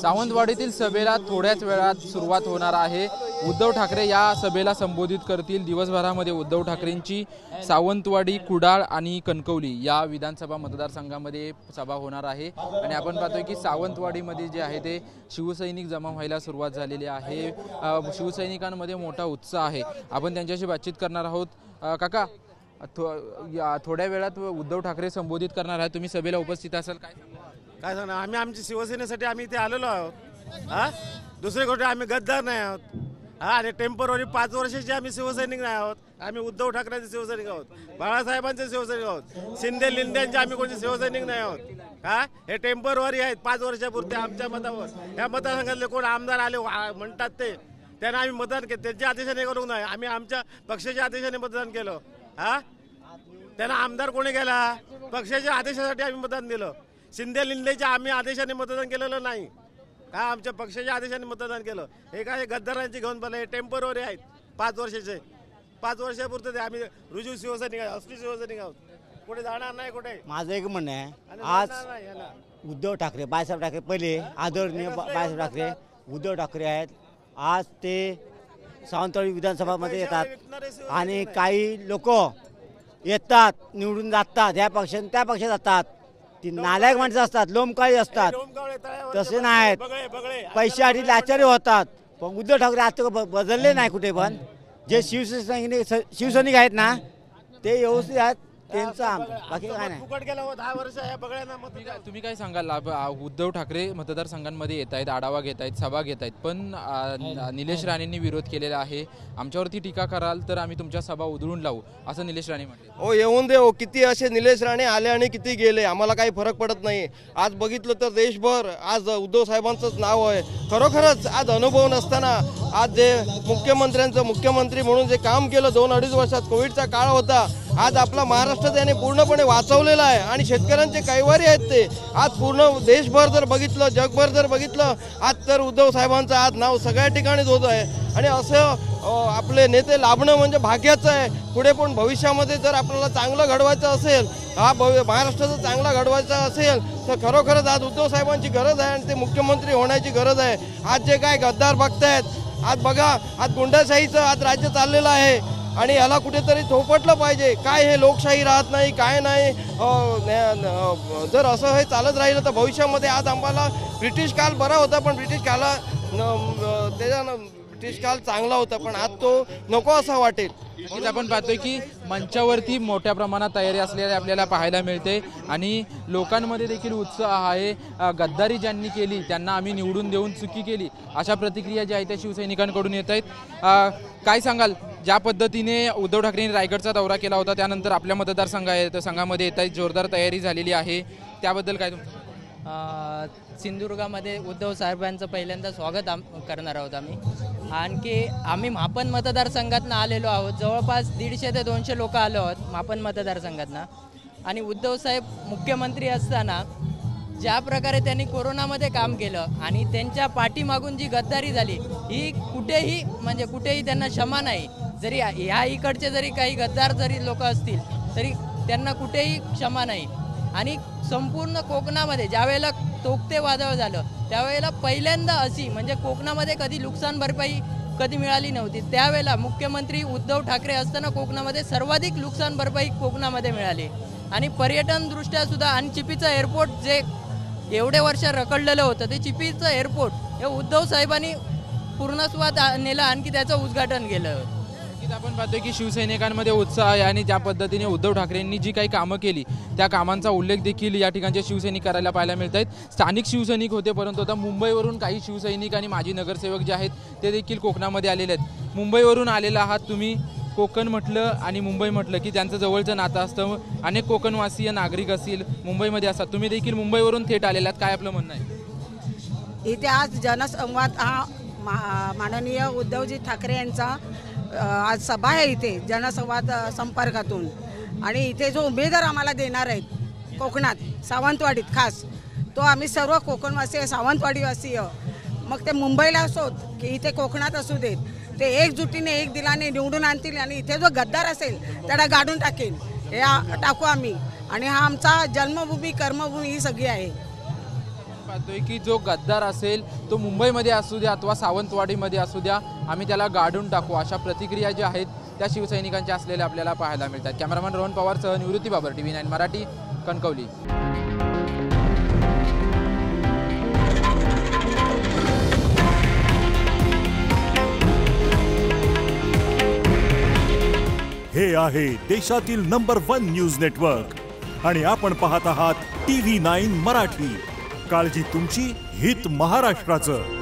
सावंतवाडीतील सभेला थोड्याच वेळात सुरुवात होणार आहे। उद्धव ठाकरे या सभेला संबोधित करतील। दिवसभरामध्ये उद्धव ठाकरेंची सावंतवाडी, कुडाळ आणि कणकवली या विधानसभा मतदारसंघामध्ये सभा होणार आहे। आणि आपण पाहतोय की सावंतवाडीमध्ये जे आहे ते शिवसैनिक जमा व्हायला सुरुवात झालेली आहे। शिवसैनिकांमध्ये मोठा उत्साह आहे। आपण त्यांच्याशी बातचीत करणार आहोत। काका, थोड्या वेळात उद्धव ठाकरे संबोधित करणार आहे, तुम्ही सभेला उपस्थित असाल, काय सांगणार? आम्ही आमची शिवसेनेसाठी आम्ही इथे आलेलो आहोत। दुसरे गोष्ट आम्ही गद्दार नाही आहोत। आणि टेम्पररी 5 वर्षाचे आम्ही शिवसैनिक नाही आहोत। आम्ही उद्धव ठाकरेंचे शिवसैनिक आहोत, बाळासाहेबांचे शिवसैनिक आहोत, शिंदे लिंद्यांचे आम्ही कोणते शिवसैनिक नाही आहोत। हे टेम्पररी आहेत 5 वर्षापुरते आमच्या मतावर। या मतदारसंघातले कोण आमदार आले म्हणतात ते त्यांना आम्ही मतदान केलं, त्यांच्या आदेशाने करू नाही, आम्ही आमच्या पक्षाच्या आदेशाने मतदान केलं। त्यांना आमदार कोणी केला? पक्षाच्या आदेशासाठी आम्ही मतदान दिलं। शिंदे लिंदेच्या आम्ही आदेशाने मतदान केलेलं नाही, आमच्या पक्षाच्या आदेशाने मतदान केलं। हे काय गद्दारांची घेऊन बोला, हे टेम्पररी आहेत 5 वर्षाचे। 5 वर्षापुरते ते आम्ही रुजू शिवसैनिक आहोत, असली शिवसैनिक आहोत, कुठे जाणार नाही कुठे। माझं एक म्हणणं आहे, आज उद्धव ठाकरे, बाळासाहेब ठाकरे, पहिले आदरणीय बाळासाहेब ठाकरे उद्धव ठाकरे आहेत, आज ते सावंतवाडी विधानसभामध्ये येतात आणि काही लोक येतात निवडून जातात, ह्या पक्षाने त्या पक्षात जातात, ती नालायक माणसं असतात, लोमकाळी असतात, तसे नाहीत, पैशासाठी लाचारी होतात। पण उद्धव ठाकरे आज बदलले नाही कुठे पण। जे शिवसैनिक आहेत ना ते व्यवस्थित आहेत, त्यांचा बाकी काय नाही। तुम्ही काय सांगाल? उद्धव ठाकरे मतदारसंघांमध्ये येत आहेत, आढावा घेत आहेत, सभा घेत आहेत, पण निलेश राणेंनी विरोध केलेला आहे। आमच्यावरती टीका कराल तर आम्ही तुमच्या सभा उधळून लावू, असं निलेश राणे म्हटले। हो, येऊन दे हो, किती असे निलेश राणे आले आणि किती गेले, आम्हाला काही फरक पडत नाही। आज बघितलं तर देशभर आज उद्धव साहेबांचंच नाव आहे। खरोखरच आज अनुभव नसताना आज जे मुख्यमंत्री म्हणून जे काम केलं 2-2.5 वर्षात, कोविडचा काळ होता, आज आपला महाराष्ट्र त्याने पूर्णपणे वाचवलेला आहे आणि शेतकऱ्यांचे कैवारी आहेत ते। आज पूर्ण देशभर जर बघितलं, जगभर जर बघितलं, आज तर उद्धव साहेबांचं आज नाव सगळ्या ठिकाणीच होत आहे। आणि असं आपले नेते लाभणं म्हणजे भाग्याचं आहे। पुढे पण भविष्यामध्ये जर आपल्याला चांगलं घडवायचं असेल, महाराष्ट्राचं चांगला घडवायचं असेल तर खरोखरच आज उद्धव साहेबांची गरज आहे आणि ते मुख्यमंत्री होण्याची गरज आहे। आज जे काय गद्दार बघतायत, आज बघा, आज गुंडाशाहीचं आज राज्य चाललेलं आहे आणि याला कुठेतरी थोपटलं पाहिजे। काय हे लोकशाही राहत नाही, काय नाही। जर असं हे चालत राहिलं तर भविष्यामध्ये आज आम्हाला ब्रिटिश काळ बरा होता, पण ब्रिटिश काळ चांगला होता, पण आज तो नको असं वाटेल। आपण पाहतोय की मंचावरती मोठ्या प्रमाणात तयारी असलेली आपल्याला पाहायला मिळते आणि लोकांमध्ये देखील उत्साह आहे। गद्दारी ज्यांनी केली त्यांना आम्ही निवडून देऊन चुकी केली, अशा प्रतिक्रिया ज्या आहेत त्या शिवसैनिकांकडून येत आहेत। काय सांगाल, ज्या पद्धतीने उद्धव ठाकरेंनी रायगडचा दौरा केला होता, त्यानंतर आपल्या मतदारसंघामध्ये येत आहेत, जोरदार तयारी झालेली आहे, त्याबद्दल काय तुमचं? सिंधुदुर्गामध्ये उद्धव साहेबांचं पहिल्यांदा स्वागत करणार आहोत आम्ही। आणखी आम्ही मापन मतदारसंघातनं आलेलो आहोत, जवळपास 150 ते 200 लोक आलो आहोत मापन मतदारसंघातनं। आणि उद्धव साहेब मुख्यमंत्री असताना ज्या प्रकारे त्यांनी कोरोनामध्ये काम केलं आणि त्यांच्या पाठीमागून जी गद्दारी झाली, ही कुठेही त्यांना क्षमा नाही। जरी ह्या इकडचे जरी काही गद्दार जरी लोक असतील तरी त्यांना कुठेही क्षमा नाही। आणि संपूर्ण कोकणामध्ये ज्यावेळेला तोक्ते वादळ झालं त्यावेळेला पहिल्यांदा अशी कोकणामध्ये कधी नुकसान भरपाई कधी मिळाली नव्हती, त्यावेळेला मुख्यमंत्री उद्धव ठाकरे असताना कोकणामध्ये सर्वाधिक नुकसान भरपाई कोकणामध्ये मिळाली। आणि पर्यटनदृष्ट्या सुद्धा, आणि चिपीचं एअरपोर्ट जे एवढे वर्ष रखडलेलं होतं, ते चिपीचं एअरपोर्ट हे उद्धव साहेबांनी पूर्णत्वात नेलं, आणखी त्याचं उद्घाटन केलं। आपण पाहतोय की शिवसैनिकांमध्ये उत्साह आहे आणि त्या पद्धतीने उद्धव ठाकरेंनी जी काही कामं केली त्या कामांचा उल्लेख देखील या ठिकाणचे शिवसैनिक करायला पाहायला मिळत आहेत। स्थानिक शिवसैनिक होते, परंतु आता मुंबईवरून काही शिवसैनिक आणि माजी नगरसेवक जे आहेत ते देखील कोकणामध्ये आलेले आहेत। मुंबईवरून आलेला आहात तुम्ही, कोकण म्हटलं आणि मुंबई म्हटलं की त्यांचं जवळचं नातं असतं। अनेक कोकणवासीय नागरिक असतील मुंबईमध्ये असतात, तुम्ही देखील मुंबईवरून थेट आलेला आहात, काय आपलं म्हणणं आहे? इथे आज जनसंवाद हा माननीय उद्धवजी ठाकरे यांचा आज सभा आहे इथे जनसंवाद संपर्कातून। आणि इथे जो उमेदवार आम्हाला देणार आहेत कोकणात, सावंतवाडीत खास, तो आम्ही सर्व कोकणवासीय, सावंतवाडीवासीय, मग ते मुंबईला असोत की इथे कोकणात असू देत, ते एकजुटीने एक दिलाने निवडून आणतील आणि इथे जो गद्दार असेल त्याला गाडून टाकू आम्ही। आणि हा आमचा जन्मभूमी कर्मभूमी ही सगळी आहे। पाहतोय की जो गद्दार असेल तो मुंबईमध्ये असू द्या अथवा सावंतवाडीमध्ये असू द्या, आम्ही त्याला गाडून टाकू, अशा प्रतिक्रिया ज्या आहेत त्या शिवसैनिकांच्या असलेल्या आपल्याला पाहायला मिळतात. कॅमेरामॅन रोहन पवारसह निवृत्ती बाबर, TV9 मराठी, कणकवली. हे आहे देशातील नंबर 1 न्यूज नेटवर्क आणि आपण पाहत आहात TV9 मराठी. काळजी तुमची, हित महाराष्ट्राचं.